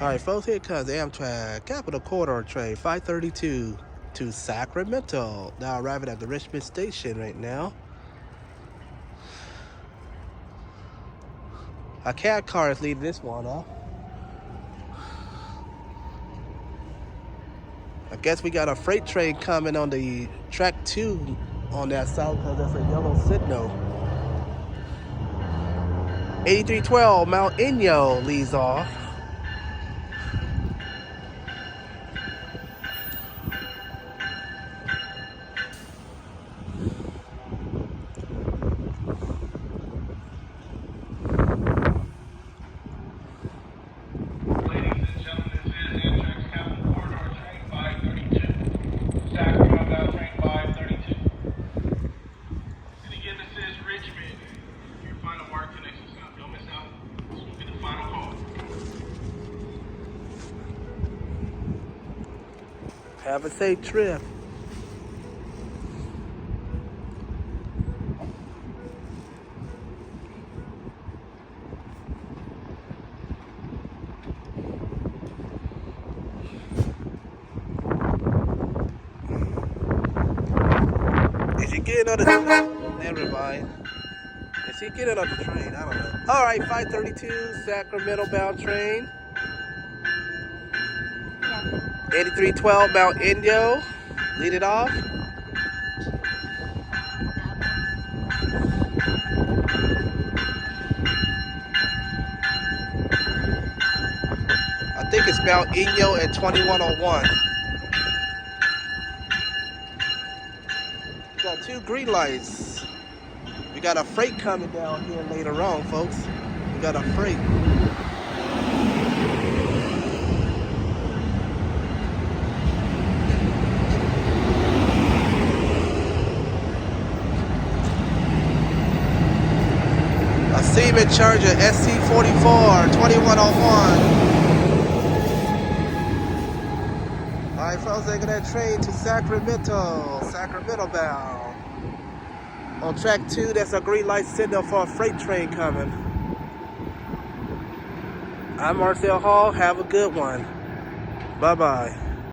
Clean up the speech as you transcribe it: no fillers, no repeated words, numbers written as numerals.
All right, folks, here comes the Amtrak Capital Corridor train 532 to Sacramento. Now arriving at the Richmond station right now. A cab car is leading this one off. I guess we got a freight train coming on the track 2 on that side because there's a yellow signal. 8312 Mount Inyo leads off. Richmond, your final mark connection stop. Don't miss out. This will be the final call. Have a safe trip. Is he getting on the never mind. Is he getting on the train? I don't know. All right, 532 Sacramento bound train. 8312 Mount Inyo. Lead it off. I think it's Mount Inyo at 2101. We got 2 green lights. We got a freight coming down here later on, folks. We got a freight. A Siemens Charger SC44 2101. Alright, folks, taking that train to Sacramento bound. On track 2, that's a green light signal for a freight train coming. I'm Marcel Hall. Have a good one. Bye-bye.